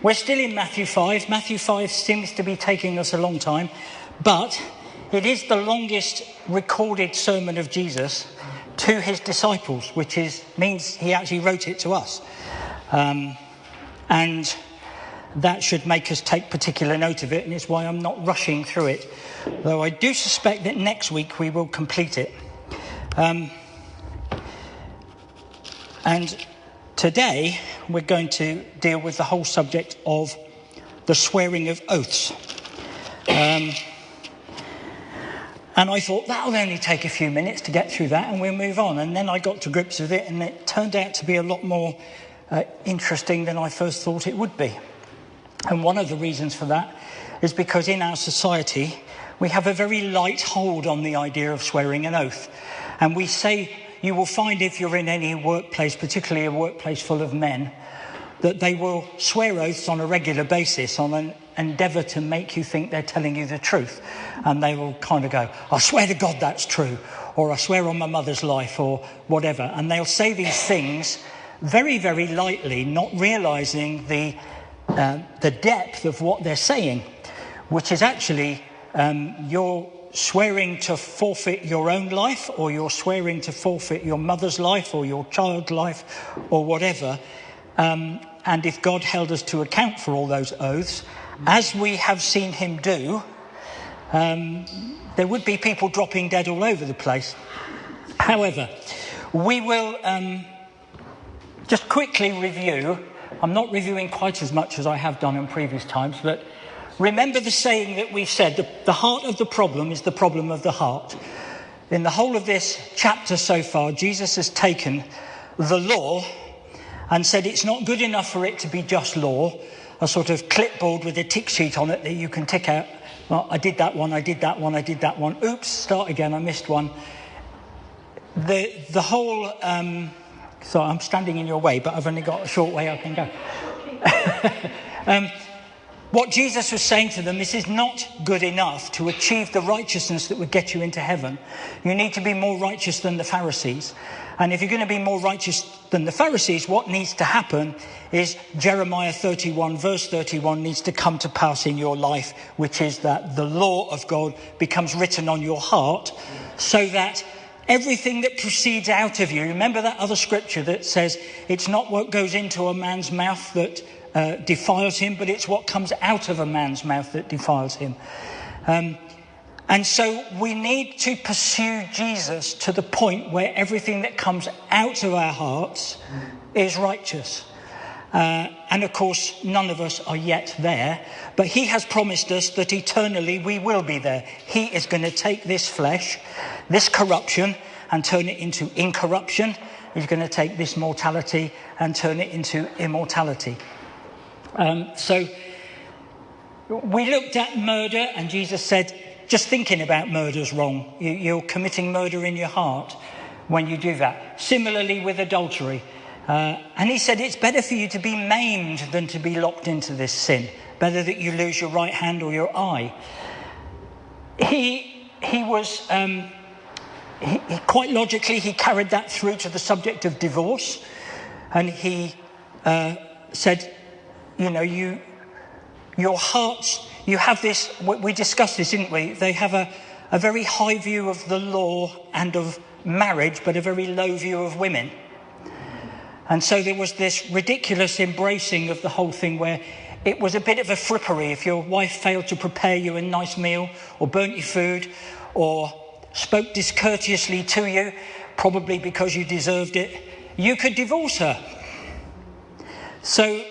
We're still in Matthew 5. Matthew 5 seems to be taking us a long time, but it is the longest recorded sermon of Jesus to his disciples, which means he actually wrote it to us. And that should make us take particular note of it, and it's why I'm not rushing through it, though I do suspect that next week we will complete it. And today we're going to deal with the whole subject of the swearing of oaths. And I thought that'll only take a few minutes to get through that and we'll move on. And then I got to grips with it, and it turned out to be a lot more interesting than I first thought it would be. And one of the reasons for that is because in our society we have a very light hold on the idea of swearing an oath. And we say, you will find if you're in any workplace, particularly a workplace full of men, that they will swear oaths on a regular basis on an endeavour to make you think they're telling you the truth. And they will kind of go, I swear to God that's true, or I swear on my mother's life, or whatever. And they'll say these things very, very lightly, not realising the depth of what they're saying, which is actually you're swearing to forfeit your own life, or you're swearing to forfeit your mother's life or your child's life or whatever. And if God held us to account for all those oaths, as we have seen him do, there would be people dropping dead all over the place. However, we will just quickly review. I'm not reviewing quite as much as I have done in previous times, but remember the saying that we've said, the heart of the problem is the problem of the heart. In the whole of this chapter so far, Jesus has taken the law and said it's not good enough for it to be just law, a sort of clipboard with a tick sheet on it that you can tick out. Well, I did that one, I did that one, I did that one. Oops, start again, I missed one. The whole... So I'm standing in your way, but I've only got a short way I can go. What Jesus was saying to them, this is not good enough to achieve the righteousness that would get you into heaven. You need to be more righteous than the Pharisees. And if you're going to be more righteous than the Pharisees, what needs to happen is Jeremiah 31, verse 31 needs to come to pass in your life, which is that the law of God becomes written on your heart, so that everything that proceeds out of you, remember that other scripture that says it's not what goes into a man's mouth that defiles him, but it's what comes out of a man's mouth that defiles him. And so we need to pursue Jesus to the point where everything that comes out of our hearts is righteous. And of course, none of us are yet there, but he has promised us that eternally we will be there. He is going to take this flesh, this corruption, and turn it into incorruption. He's going to take this mortality and turn it into immortality. So we looked at murder, and Jesus said, just thinking about murder is wrong. You're committing murder in your heart when you do that. Similarly with adultery. And he said it's better for you to be maimed than to be locked into this sin. Better that you lose your right hand or your eye. He quite logically, he carried that through to the subject of divorce. And he said, you know, your hearts, you have this, we discussed this, didn't we? They have a very high view of the law and of marriage, but a very low view of women. And so there was this ridiculous embracing of the whole thing where it was a bit of a frippery. If your wife failed to prepare you a nice meal, or burnt your food, or spoke discourteously to you, probably because you deserved it, you could divorce her. So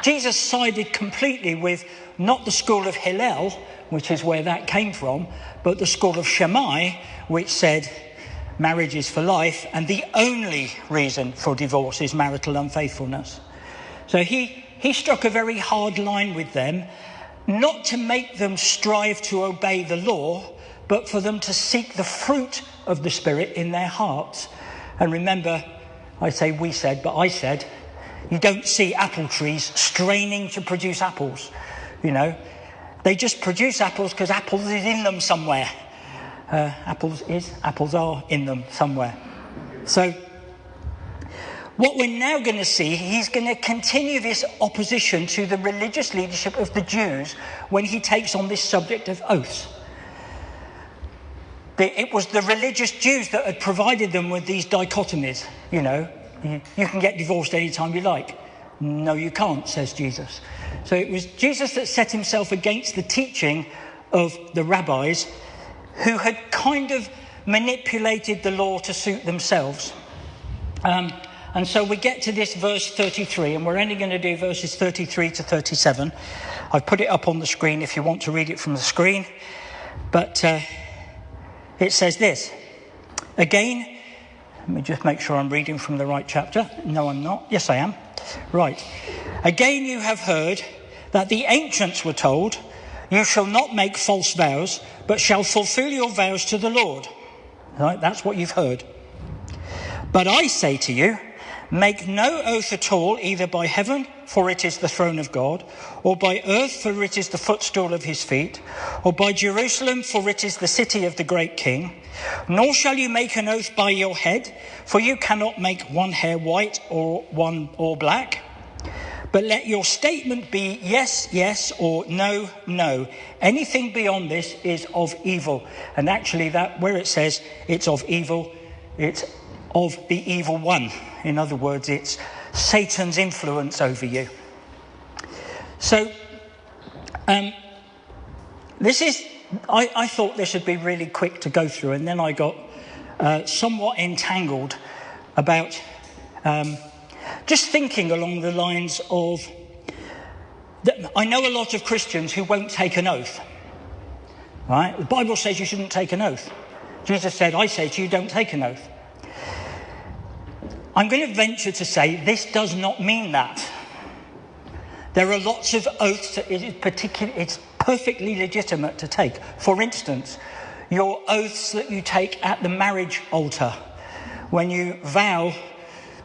Jesus sided completely with not the school of Hillel, which is where that came from, but the school of Shammai, which said marriage is for life, and the only reason for divorce is marital unfaithfulness. So he struck a very hard line with them, not to make them strive to obey the law, but for them to seek the fruit of the Spirit in their hearts. And remember, I say we said, but I said, you don't see apple trees straining to produce apples, you know. They just produce apples because apples is in them somewhere. Apples are in them somewhere. So What we're now going to see, he's going to continue this opposition to the religious leadership of the Jews when he takes on this subject of oaths. It was the religious Jews that had provided them with these dichotomies. You know, you can get divorced anytime you like. No, you can't, says Jesus. So it was Jesus that set himself against the teaching of the rabbis who had kind of manipulated the law to suit themselves. And so we get to this verse 33, and we're only going to do verses 33 to 37. I've put it up on the screen if you want to read it from the screen. But it says this. Again, let me just make sure I'm reading from the right chapter. No, I'm not. Yes, I am. Right. Again, you have heard that the ancients were told, you shall not make false vows, but shall fulfill your vows to the Lord. Right, that's what you've heard. But I say to you, make no oath at all, either by heaven, for it is the throne of God, or by earth, for it is the footstool of his feet, or by Jerusalem, for it is the city of the great king. Nor shall you make an oath by your head, for you cannot make one hair white or one or black. But let your statement be yes, yes, or no, no. Anything beyond this is of evil. And actually, that where it says it's of evil, it's of the evil one. In other words, it's Satan's influence over you. So, this is, I thought this would be really quick to go through, and then I got somewhat entangled about just thinking along the lines of, that I know a lot of Christians who won't take an oath. Right? The Bible says you shouldn't take an oath. Jesus said, I say to you, don't take an oath. I'm going to venture to say this does not mean that. There are lots of oaths that it's perfectly legitimate to take. For instance, your oaths that you take at the marriage altar, when you vow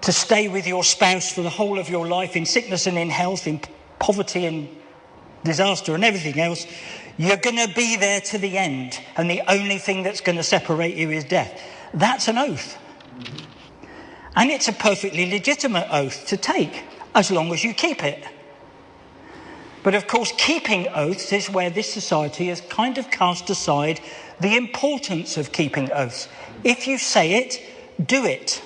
to stay with your spouse for the whole of your life, in sickness and in health, in poverty and disaster and everything else, you're going to be there to the end, and the only thing that's going to separate you is death. That's an oath. And it's a perfectly legitimate oath to take, as long as you keep it. But of course, keeping oaths is where this society has kind of cast aside the importance of keeping oaths. If you say it, do it.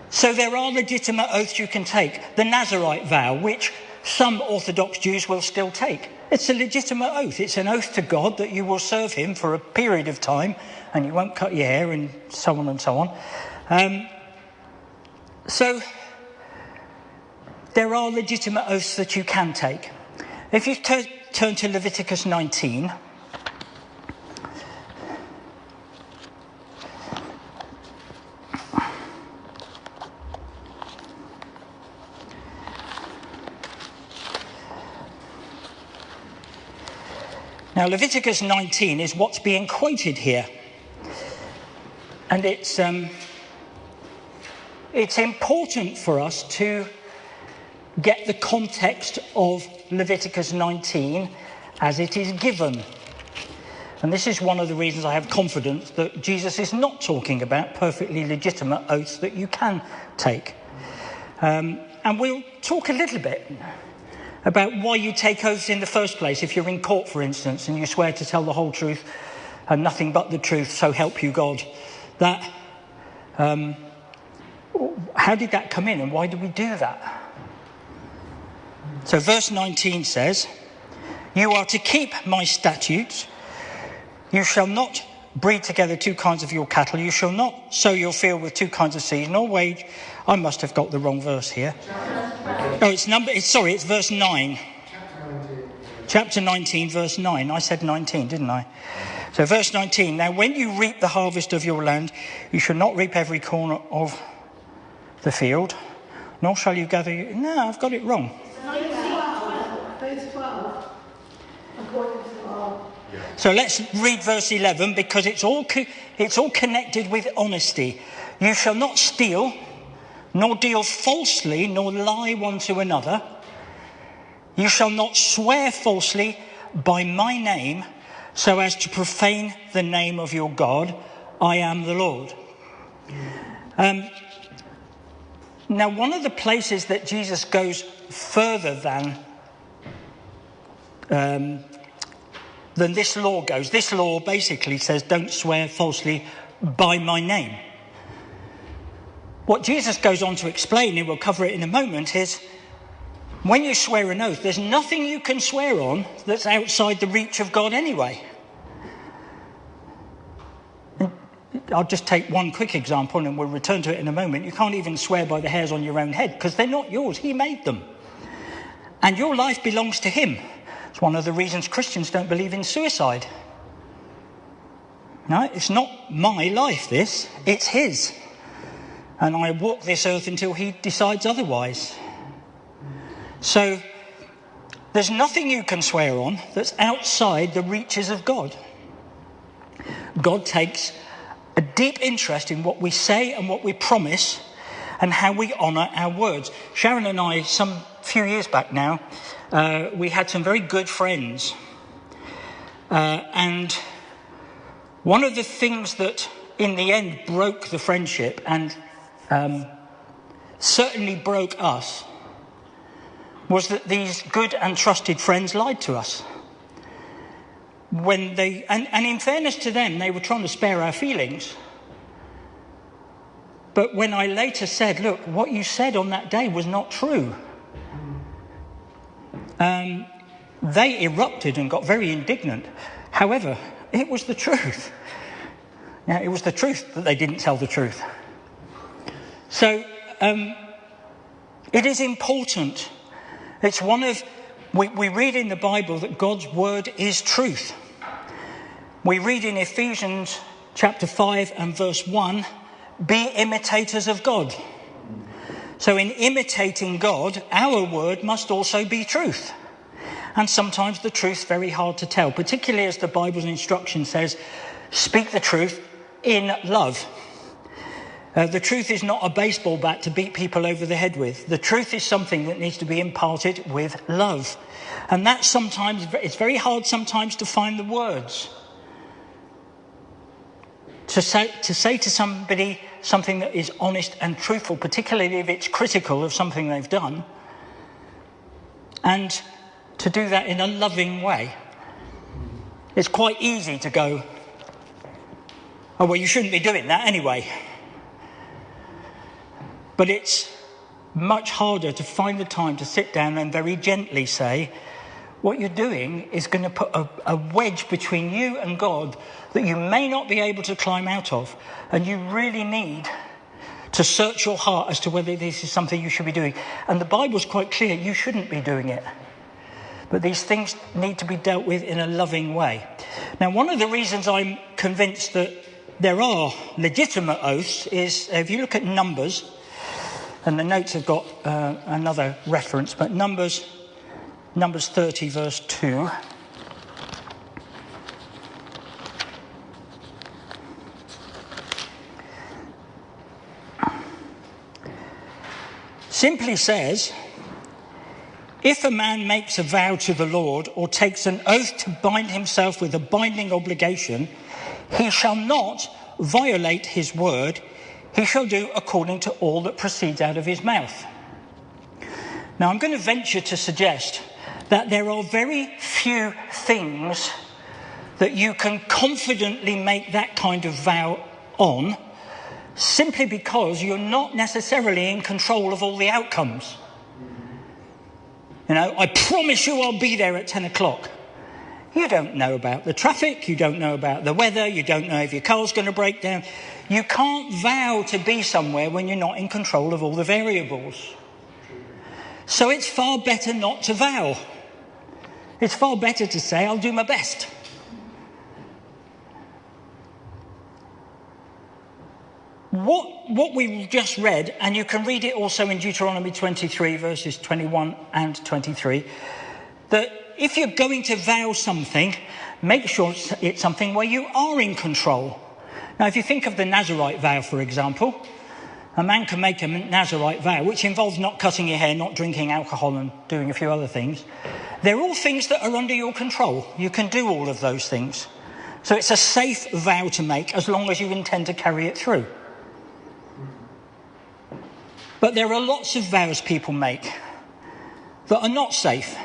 So there are legitimate oaths you can take. The Nazarite vow, which some Orthodox Jews will still take. It's a legitimate oath. It's an oath to God that you will serve him for a period of time, and you won't cut your hair, and so on and so on. So there are legitimate oaths that you can take. If you turn to Leviticus 19, now Leviticus 19 is what's being quoted here. And it's important for us to get the context of Leviticus 19 as it is given. And this is one of the reasons I have confidence that Jesus is not talking about perfectly legitimate oaths that you can take. And we'll talk a little bit about why you take oaths in the first place. If you're in court, for instance, and you swear to tell the whole truth and nothing but the truth, so help you God. That, how did that come in, and why do we do that? So verse 19 says, you are to keep my statutes. You shall not breed together two kinds of your cattle. You shall not sow your field with two kinds of seed, nor wage. I must have got the wrong verse here. It's verse 9. Chapter 19, verse 9. I said 19, didn't I? So verse 19. Now when you reap the harvest of your land, you shall not reap every corner of the field, nor shall you gather... No, I've got it wrong. So let's read verse 11, because it's all connected with honesty. You shall not steal, nor deal falsely, nor lie one to another. You shall not swear falsely by my name, so as to profane the name of your God. I am the Lord. Now, one of the places that Jesus goes further than this law goes, this law basically says, don't swear falsely by my name. What Jesus goes on to explain, and we'll cover it in a moment, is when you swear an oath, there's nothing you can swear on that's outside the reach of God anyway. I'll just take one quick example and we'll return to it in a moment. You can't even swear by the hairs on your own head because they're not yours. He made them. And your life belongs to him. It's one of the reasons Christians don't believe in suicide. No, it's not my life, this. It's his. And I walk this earth until he decides otherwise. So there's nothing you can swear on that's outside the reaches of God. God takes a deep interest in what we say and what we promise and how we honour our words. Sharon and I, some few years back now, we had some very good friends. And one of the things that in the end broke the friendship and certainly broke us was that these good and trusted friends lied to us. When they, and in fairness to them, they were trying to spare our feelings. But when I later said, look, what you said on that day was not true, they erupted and got very indignant. However, it was the truth. Yeah, it was the truth that they didn't tell the truth. So it is important. It's one of, we read in the Bible that God's word is truth. We read in Ephesians chapter 5 and verse 1, be imitators of God. So in imitating God, our word must also be truth. And sometimes the truth's very hard to tell, particularly as the Bible's instruction says, speak the truth in love. The truth is not a baseball bat to beat people over the head with. The truth is something that needs to be imparted with love. And that sometimes, it's very hard sometimes to find the words. To say to somebody something that is honest and truthful, particularly if it's critical of something they've done, and to do that in a loving way. It's quite easy to go, oh, well, you shouldn't be doing that anyway. But it's much harder to find the time to sit down and very gently say, what you're doing is going to put a wedge between you and God that you may not be able to climb out of. And you really need to search your heart as to whether this is something you should be doing. And the Bible's quite clear, you shouldn't be doing it. But these things need to be dealt with in a loving way. Now, one of the reasons I'm convinced that there are legitimate oaths is, if you look at Numbers, and the notes have got another reference, but Numbers 30, verse 2. Simply says, if a man makes a vow to the Lord or takes an oath to bind himself with a binding obligation, he shall not violate his word. He shall do according to all that proceeds out of his mouth. Now, I'm going to venture to suggest that there are very few things that you can confidently make that kind of vow on, simply because you're not necessarily in control of all the outcomes. You know, I promise you I'll be there at 10 o'clock. You don't know about the traffic, you don't know about the weather, you don't know if your car's going to break down. You can't vow to be somewhere when you're not in control of all the variables. So it's far better not to vow. It's far better to say, I'll do my best. What we just read, and you can read it also in Deuteronomy 23, verses 21 and 23, that if you're going to vow something, make sure it's something where you are in control. Now, if you think of the Nazirite vow, for example, a man can make a Nazirite vow, which involves not cutting your hair, not drinking alcohol, and doing a few other things. They're all things that are under your control. You can do all of those things. So it's a safe vow to make as long as you intend to carry it through. But there are lots of vows people make that are not safe.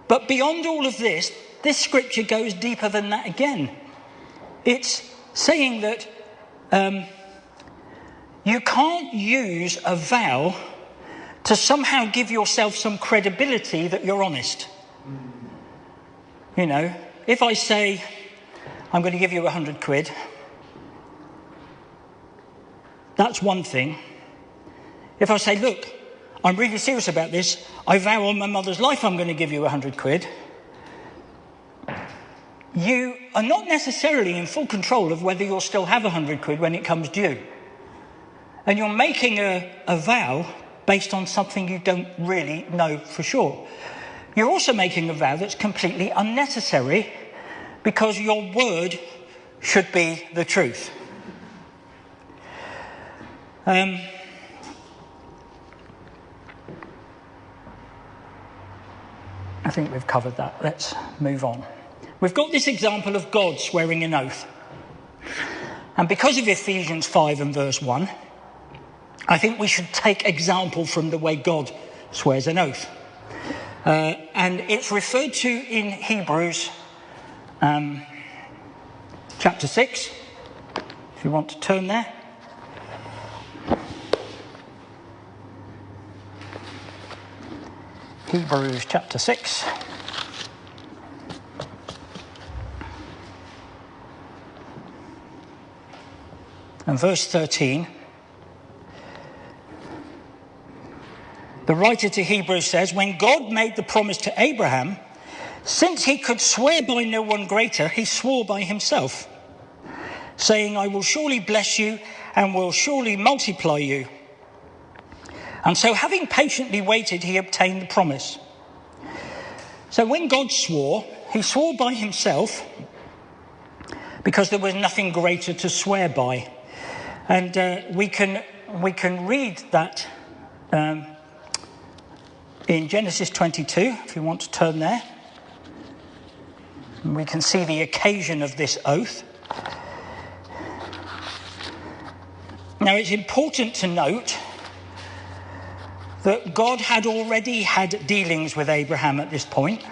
But beyond all of this scripture goes deeper than that again. It's saying that you can't use a vow to somehow give yourself some credibility that you're honest. You know, if I say, I'm going to give you 100 quid, that's one thing. If I say, look, I'm really serious about this, I vow on my mother's life I'm going to give you 100 quid, you are not necessarily in full control of whether you'll still have 100 quid when it comes due. And you're making a vow based on something you don't really know for sure. You're also making a vow that's completely unnecessary because your word should be the truth. I think we've covered that. Let's move on. We've got this example of God swearing an oath. And because of Ephesians 5 and verse 1, I think we should take example from the way God swears an oath. And it's referred to in Hebrews chapter 6, if you want to turn there. Hebrews chapter 6. And verse 13. The writer to Hebrews says, when God made the promise to Abraham, since he could swear by no one greater, he swore by himself, saying, I will surely bless you and will surely multiply you. And so having patiently waited, he obtained the promise. So when God swore, he swore by himself because there was nothing greater to swear by. And we can read that in Genesis 22, if you want to turn there. And we can see the occasion of this oath. Now, it's important to note that God had already had dealings with Abraham at this point.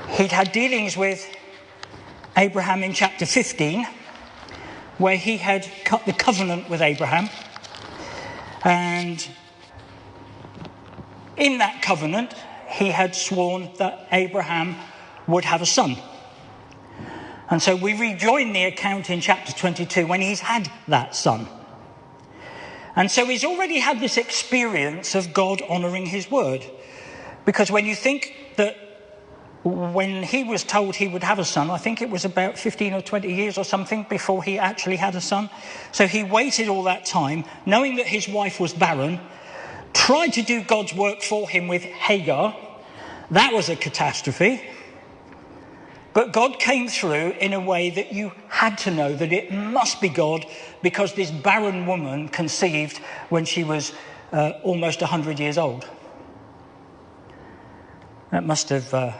He'd had dealings with Abraham in chapter 15, where he had cut the covenant with Abraham. And in that covenant, he had sworn that Abraham would have a son. And so we rejoin the account in chapter 22 when he's had that son. And so he's already had this experience of God honouring his word. Because when you think that when he was told he would have a son, I think it was about 15 or 20 years or something before he actually had a son. So he waited all that time, knowing that his wife was barren, tried to do God's work for him with Hagar. That was a catastrophe. But God came through in a way that you had to know that it must be God, because this barren woman conceived when she was almost 100 years old. That must have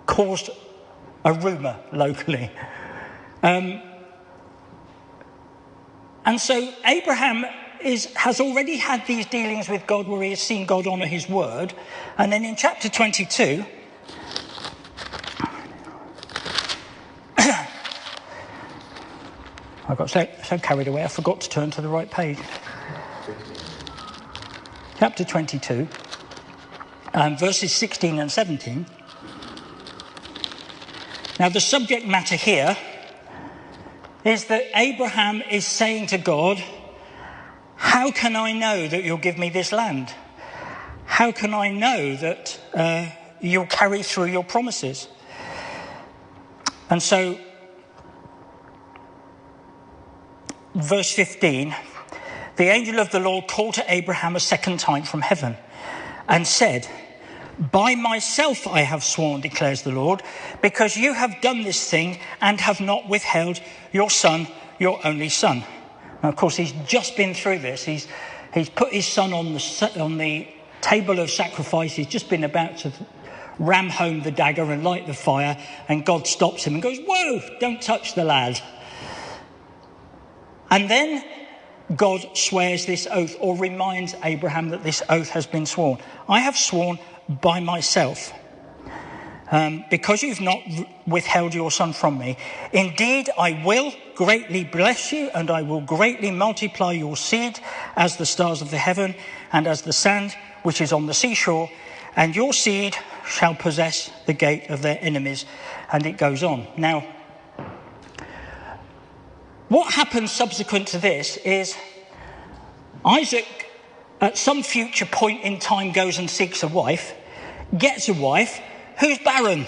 caused a rumour locally. And so Abraham has already had these dealings with God where he has seen God honour his word. And then in chapter 22... I got so carried away, I forgot to turn to the right page. Chapter 22, verses 16 and 17. Now, the subject matter here is that Abraham is saying to God, how can I know that you'll give me this land? How can I know that you'll carry through your promises? And so, verse 15, the angel of the Lord called to Abraham a second time from heaven and said, by myself I have sworn, declares the Lord, because you have done this thing and have not withheld your son, your only son. Now, of course, he's just been through this. He's put his son on the table of sacrifice. He's just been about to ram home the dagger and light the fire, and God stops him and goes, whoa, don't touch the lad. And then God swears this oath or reminds Abraham that this oath has been sworn. I have sworn by myself, because you've not withheld your son from me. Indeed, I will greatly bless you, and I will greatly multiply your seed as the stars of the heaven and as the sand which is on the seashore, and your seed shall possess the gate of their enemies. And it goes on. Now, what happens subsequent to this is Isaac, at some future point in time, goes and seeks a wife, gets a wife who's barren.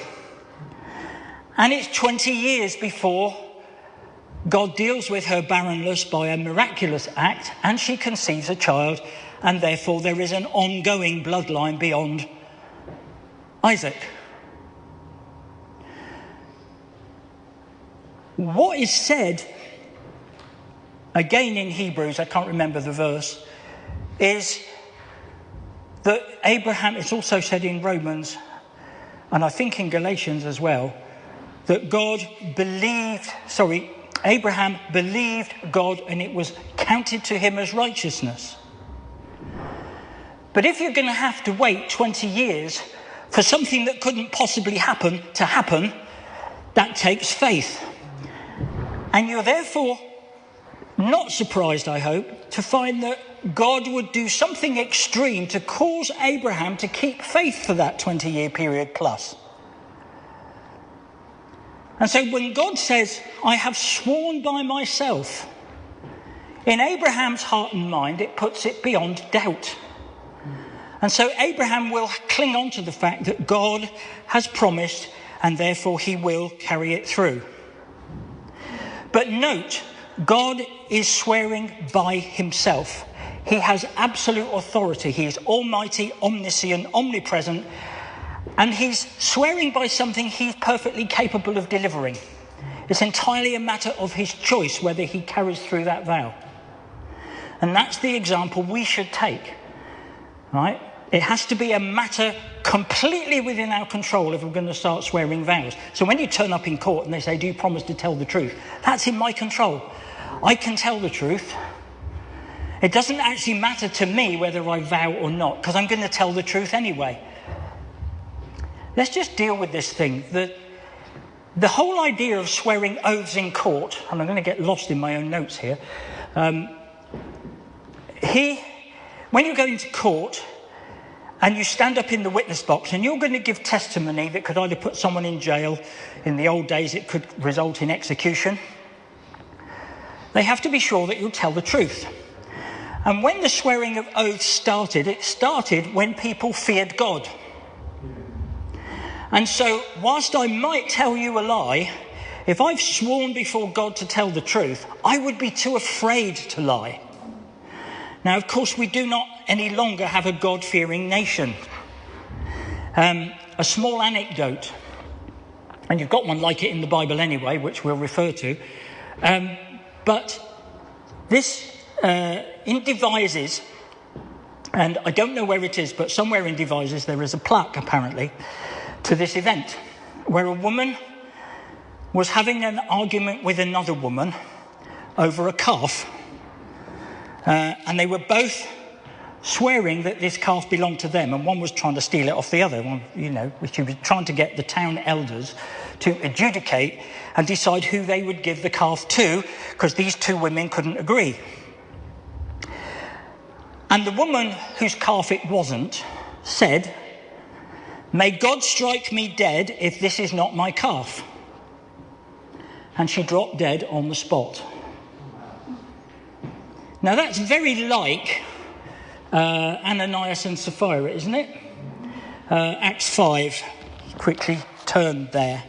And it's 20 years before God deals with her barrenness by a miraculous act, and she conceives a child, and therefore there is an ongoing bloodline beyond Isaac. What is said, again in Hebrews, I can't remember the verse, is that Abraham, it's also said in Romans, and I think in Galatians as well, that Abraham believed God and it was counted to him as righteousness. But if you're going to have to wait 20 years for something that couldn't possibly happen to happen, that takes faith. And you're therefore not surprised, I hope, to find that God would do something extreme to cause Abraham to keep faith for that 20-year period plus. And so when God says, I have sworn by myself, in Abraham's heart and mind, it puts it beyond doubt. And so Abraham will cling on to the fact that God has promised, and therefore he will carry it through. But note, God is swearing by himself. He has absolute authority. He is almighty, omniscient, omnipresent, and he's swearing by something he's perfectly capable of delivering. It's entirely a matter of his choice whether he carries through that vow. And that's the example we should take, right? It has to be a matter completely within our control if we're going to start swearing vows. So when you turn up in court and they say, do you promise to tell the truth? That's in my control. I can tell the truth. It doesn't actually matter to me whether I vow or not, because I'm going to tell the truth anyway. Let's just deal with this thing. The whole idea of swearing oaths in court, and I'm going to get lost in my own notes here. When you go into court and you stand up in the witness box and you're going to give testimony that could either put someone in jail, in the old days it could result in execution, they have to be sure that you'll tell the truth. And when the swearing of oaths started, it started when people feared God. And so, whilst I might tell you a lie, if I've sworn before God to tell the truth, I would be too afraid to lie. Now, of course, we do not any longer have a God-fearing nation. A small anecdote, and you've got one like it in the Bible anyway, which we'll refer to. But this, in Devizes, and I don't know where it is, but somewhere in Devizes there is a plaque, apparently, to this event, where a woman was having an argument with another woman over a calf. And they were both swearing that this calf belonged to them, and one was trying to steal it off the other, which he was trying to get the town elders to adjudicate and decide who they would give the calf to, because these two women couldn't agree. And the woman whose calf it wasn't said, "May God strike me dead if this is not my calf." And she dropped dead on the spot. Now that's very like Ananias and Sapphira, isn't it? Acts 5, quickly turn there.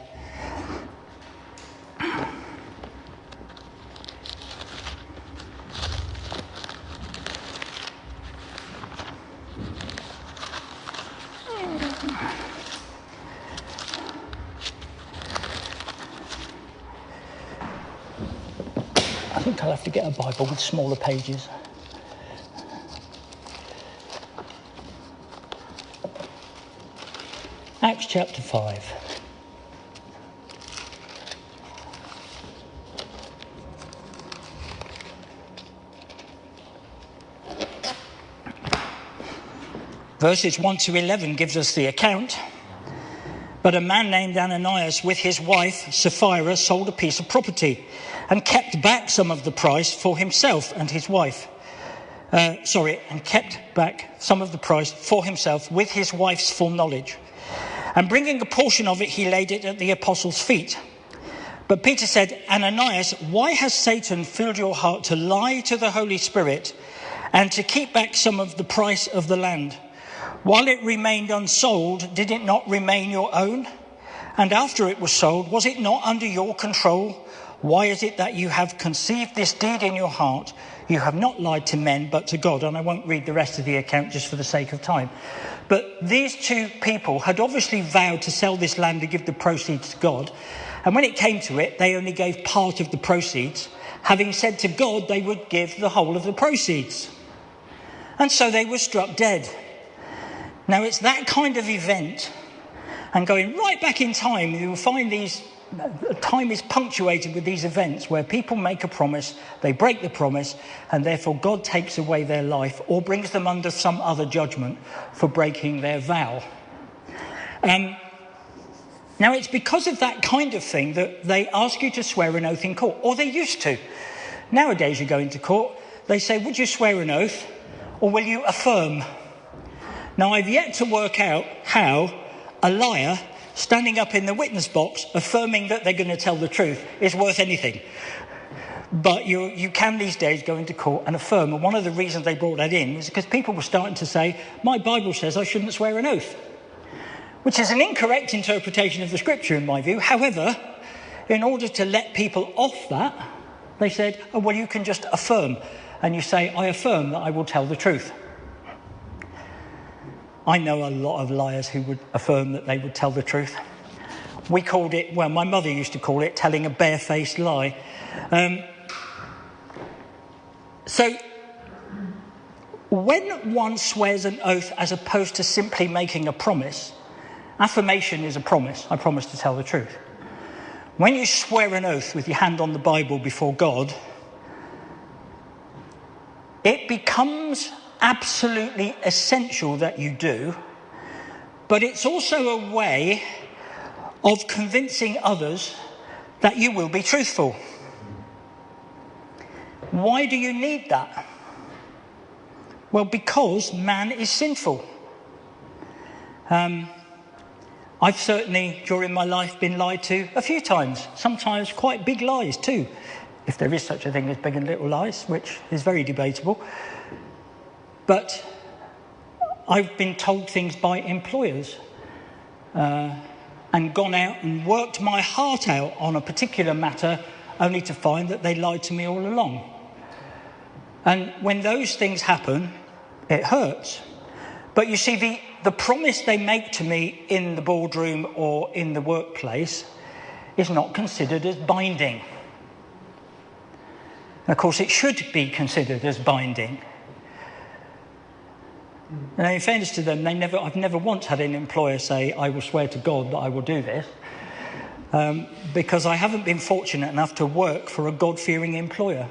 I think I'll have to get a Bible with smaller pages. Acts chapter 5. Verses 1 to 11 gives us the account. But a man named Ananias with his wife Sapphira sold a piece of property and kept back some of the price for himself and his wife. And kept back some of the price for himself with his wife's full knowledge. And bringing a portion of it, he laid it at the apostles' feet. But Peter said, Ananias, why has Satan filled your heart to lie to the Holy Spirit and to keep back some of the price of the land? While it remained unsold, did it not remain your own? And after it was sold, was it not under your control? Why is it that you have conceived this deed in your heart? You have not lied to men, but to God. And I won't read the rest of the account just for the sake of time. But these two people had obviously vowed to sell this land to give the proceeds to God. And when it came to it, they only gave part of the proceeds, having said to God they would give the whole of the proceeds. And so they were struck dead. Now, it's that kind of event, and going right back in time, you will find time is punctuated with these events where people make a promise, they break the promise, and therefore God takes away their life or brings them under some other judgment for breaking their vow. Now, it's because of that kind of thing that they ask you to swear an oath in court, or they used to. Nowadays, you go into court, they say, would you swear an oath, or will you affirm? Now, I've yet to work out how a liar standing up in the witness box affirming that they're going to tell the truth is worth anything. But you can these days go into court and affirm. And one of the reasons they brought that in was because people were starting to say, my Bible says I shouldn't swear an oath, which is an incorrect interpretation of the scripture in my view. However, in order to let people off that, they said, oh, well, you can just affirm. And you say, I affirm that I will tell the truth. I know a lot of liars who would affirm that they would tell the truth. We called it, well, my mother used to call it telling a barefaced lie. So when one swears an oath as opposed to simply making a promise, affirmation is a promise. I promise to tell the truth. When you swear an oath with your hand on the Bible before God, it becomes absolutely essential that you do, but it's also a way of convincing others that you will be truthful. Why do you need that? Well, because man is sinful. I've certainly, during my life, been lied to a few times, sometimes quite big lies too, if there is such a thing as big and little lies, which is very debatable. But I've been told things by employers and gone out and worked my heart out on a particular matter only to find that they lied to me all along. And when those things happen, it hurts. But you see, the promise they make to me in the boardroom or in the workplace is not considered as binding. And of course, it should be considered as binding. And in fairness to them, I've never once had an employer say, I will swear to God that I will do this, because I haven't been fortunate enough to work for a God-fearing employer.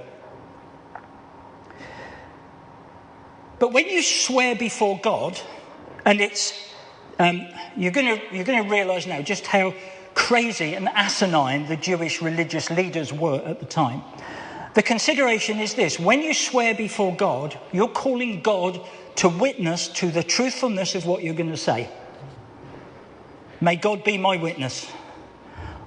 But when you swear before God, and it's you're going to realise now just how crazy and asinine the Jewish religious leaders were at the time. The consideration is this: when you swear before God, you're calling God to witness to the truthfulness of what you're going to say. May God be my witness.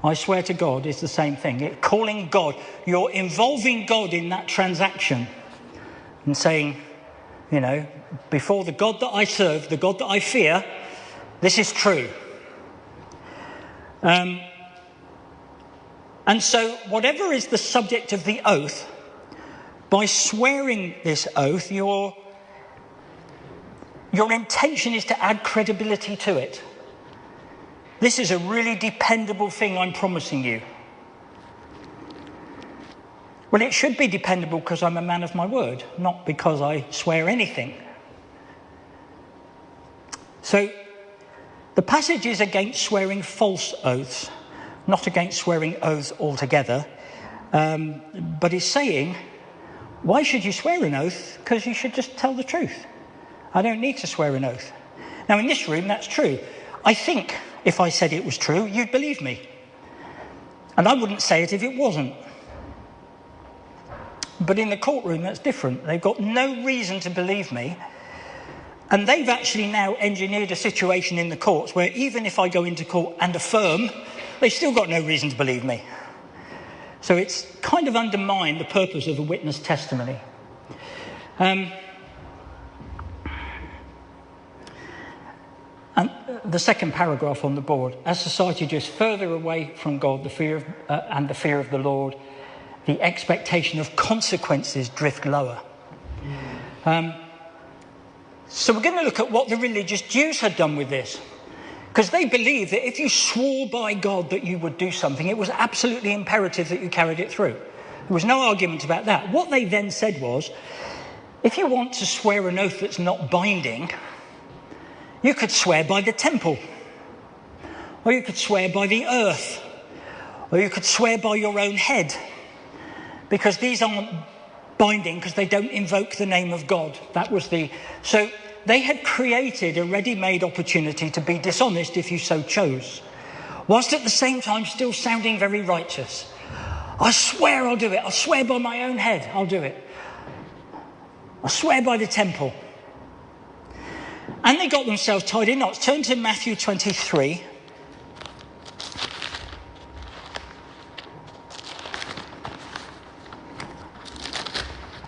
I swear to God is the same thing. It's calling God. You're involving God in that transaction and saying, you know, before the God that I serve, the God that I fear, this is true. And so whatever is the subject of the oath, by swearing this oath, your intention is to add credibility to it. This is a really dependable thing I'm promising you. Well, it should be dependable because I'm a man of my word, not because I swear anything. So the passage is against swearing false oaths, not against swearing oaths altogether. But it's saying, why should you swear an oath? Because you should just tell the truth. I don't need to swear an oath. Now, in this room, that's true. I think if I said it was true, you'd believe me. And I wouldn't say it if it wasn't. But in the courtroom, that's different. They've got no reason to believe me. And they've actually now engineered a situation in the courts where even if I go into court and affirm, they've still got no reason to believe me. So it's kind of undermined the purpose of a witness testimony. And the second paragraph on the board, as society drifts further away from God, the fear of the Lord, the expectation of consequences drift lower. So we're going to look at what the religious Jews had done with this. Because they believed that if you swore by God that you would do something, it was absolutely imperative that you carried it through. There was no argument about that. What they then said was, if you want to swear an oath that's not binding, you could swear by the temple, or you could swear by the earth, or you could swear by your own head, because these aren't binding because they don't invoke the name of God. So they had created a ready-made opportunity to be dishonest if you so chose, whilst at the same time still sounding very righteous. I swear I'll do it. I swear by my own head I'll do it. I swear by the temple. And they got themselves tied in knots. Turn to Matthew 23.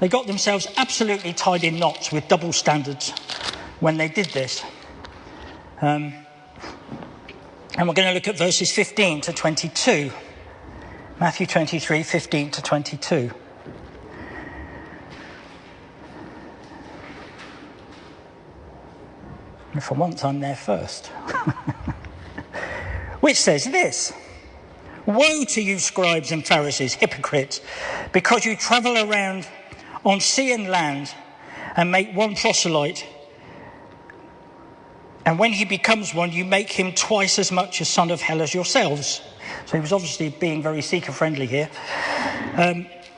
They got themselves absolutely tied in knots with double standards when they did this. And we're going to look at verses 15 to 22. Matthew 23, 15 to 22. And for once, I'm there first. Which says this: Woe to you, scribes and Pharisees, hypocrites, because you travel around on sea and land and make one proselyte, and when he becomes one, you make him twice as much a son of hell as yourselves. So he was obviously being very seeker-friendly here.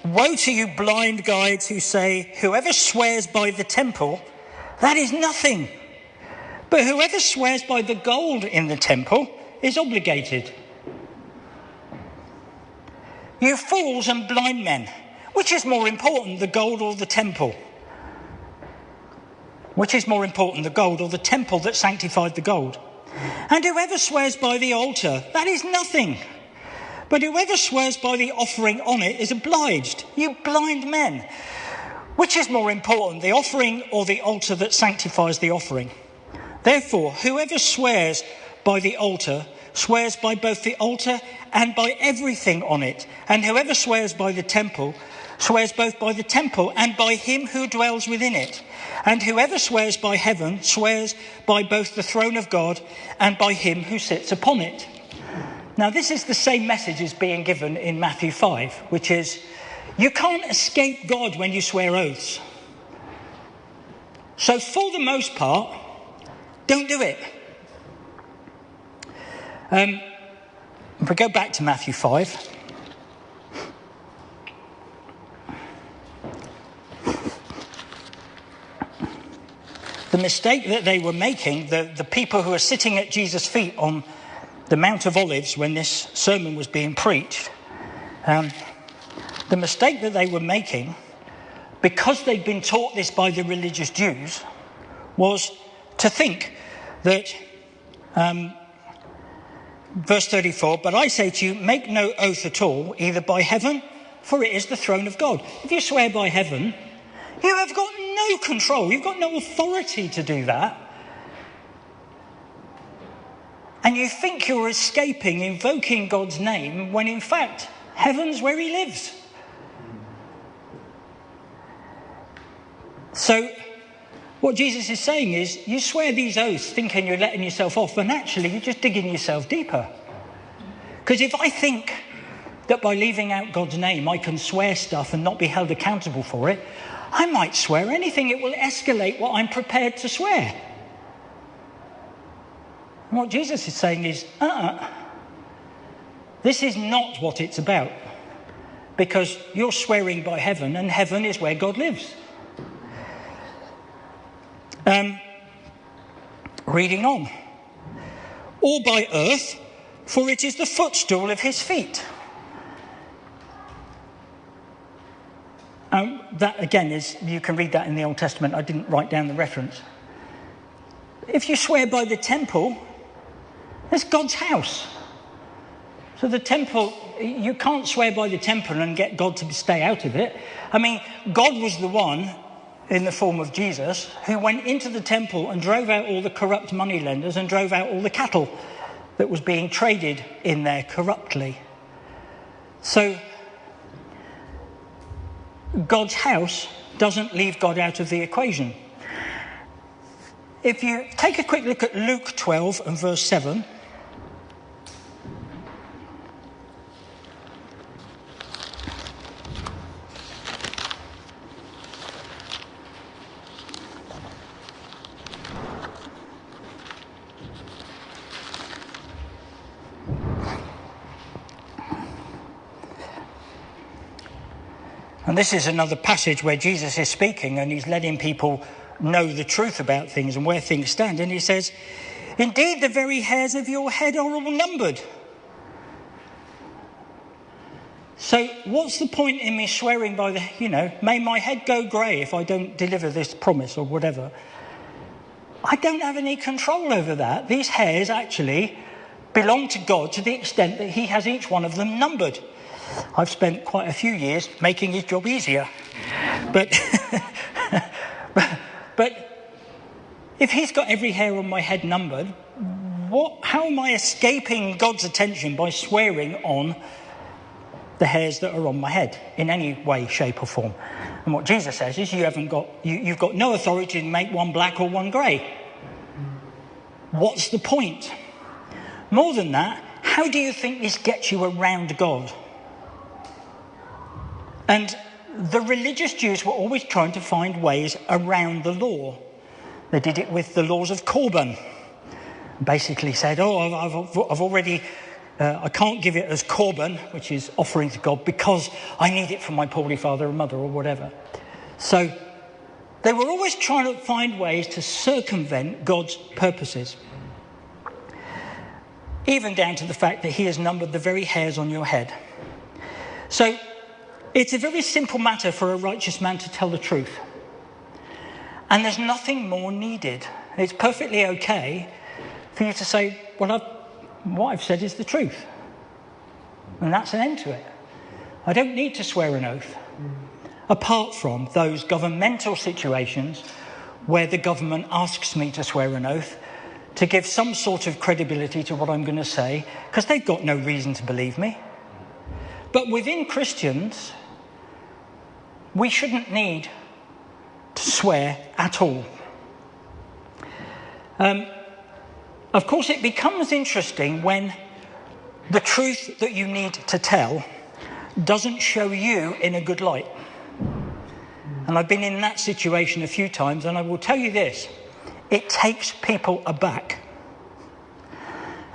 Woe to you, blind guides, who say, whoever swears by the temple, that is nothing. But whoever swears by the gold in the temple is obligated. You fools and blind men, which is more important, the gold or the temple? Which is more important, the gold or the temple that sanctified the gold? And whoever swears by the altar, that is nothing. But whoever swears by the offering on it is obliged. You blind men. Which is more important, the offering or the altar that sanctifies the offering? Therefore, whoever swears by the altar swears by both the altar and by everything on it. And whoever swears by the temple swears both by the temple and by him who dwells within it. And whoever swears by heaven swears by both the throne of God and by him who sits upon it. Now, this is the same message as being given in Matthew 5, which is, you can't escape God when you swear oaths. So for the most part, don't do it. If we go back to Matthew 5, the mistake that they were making, the people who were sitting at Jesus' feet on the Mount of Olives when this sermon was being preached, the mistake that they were making, because they'd been taught this by the religious Jews, was to think that, verse 34, but I say to you, make no oath at all, either by heaven, for it is the throne of God. If you swear by heaven, you have got no control. You've got no authority to do that. And you think you're escaping, invoking God's name, when in fact, heaven's where he lives. So what Jesus is saying is, you swear these oaths thinking you're letting yourself off, and actually you're just digging yourself deeper. Because if I think that by leaving out God's name I can swear stuff and not be held accountable for it, I might swear anything. It will escalate what I'm prepared to swear. And what Jesus is saying is, this is not what it's about. Because you're swearing by heaven, and heaven is where God lives. Reading on. Or by earth, for it is the footstool of his feet. That again is, you can read that in the Old Testament. I didn't write down the reference. If you swear by the temple, it's God's house. So the temple, you can't swear by the temple and get God to stay out of it. I mean, God was the one, in the form of Jesus, who went into the temple and drove out all the corrupt moneylenders and drove out all the cattle that was being traded in there corruptly. So God's house doesn't leave God out of the equation. If you take a quick look at Luke 12 and verse 7, and this is another passage where Jesus is speaking and he's letting people know the truth about things and where things stand. And he says, indeed, the very hairs of your head are all numbered. So what's the point in me swearing by may my head go grey if I don't deliver this promise or whatever? I don't have any control over that. These hairs actually belong to God to the extent that he has each one of them numbered. I've spent quite a few years making his job easier. But if he's got every hair on my head numbered, how am I escaping God's attention by swearing on the hairs that are on my head in any way, shape or form? And what Jesus says is you've got no authority to make one black or one grey. What's the point? More than that, how do you think this gets you around God? And the religious Jews were always trying to find ways around the law. They did it with the laws of Corban. Basically said, I've already, I can't give it as Corban, which is offering to God, because I need it from my poorly father and mother or whatever. So they were always trying to find ways to circumvent God's purposes. Even down to the fact that he has numbered the very hairs on your head. So it's a very simple matter for a righteous man to tell the truth. And there's nothing more needed. It's perfectly okay for you to say, what I've said is the truth. And that's an end to it. I don't need to swear an oath. Apart from those governmental situations where the government asks me to swear an oath to give some sort of credibility to what I'm going to say, because they've got no reason to believe me. But within Christians, we shouldn't need to swear at all. Of course, it becomes interesting when the truth that you need to tell doesn't show you in a good light. And I've been in that situation a few times, and I will tell you this, it takes people aback.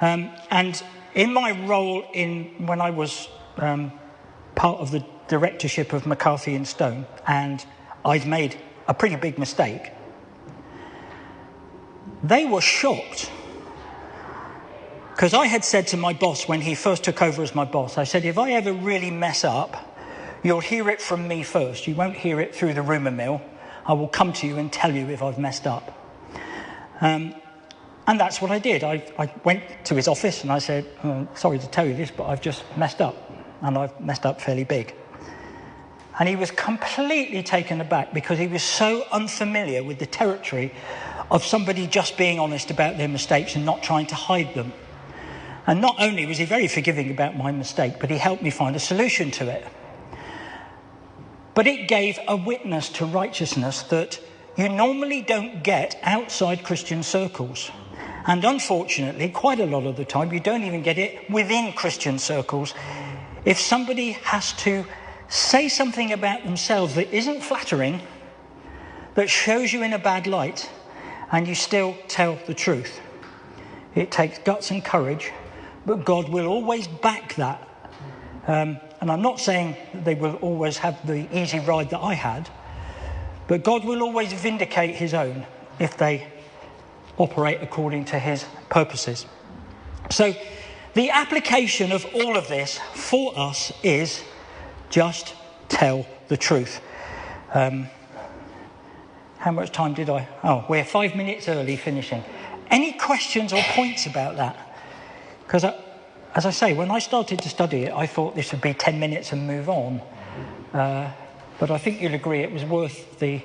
And in my role when I was part of the directorship of McCarthy and Stone, and I'd made a pretty big mistake, they were shocked. Because I had said to my boss when he first took over as my boss, I said, if I ever really mess up, you'll hear it from me first. You won't hear it through the rumour mill. I will come to you and tell you if I've messed up. And that's what I did. I went to his office and I said, sorry to tell you this, but I've just messed up. And I've messed up fairly big. And he was completely taken aback because he was so unfamiliar with the territory of somebody just being honest about their mistakes and not trying to hide them. And not only was he very forgiving about my mistake, but he helped me find a solution to it. But it gave a witness to righteousness that you normally don't get outside Christian circles. And unfortunately, quite a lot of the time, you don't even get it within Christian circles. If somebody has to say something about themselves that isn't flattering, that shows you in a bad light, and you still tell the truth. It takes guts and courage, but God will always back that. And I'm not saying that they will always have the easy ride that I had, but God will always vindicate his own if they operate according to his purposes. So the application of all of this for us is just tell the truth. How much time did I? Oh, we're 5 minutes early finishing. Any questions or points about that? Because, as I say, when I started to study it, I thought this would be 10 minutes and move on. But I think you'll agree it was worth the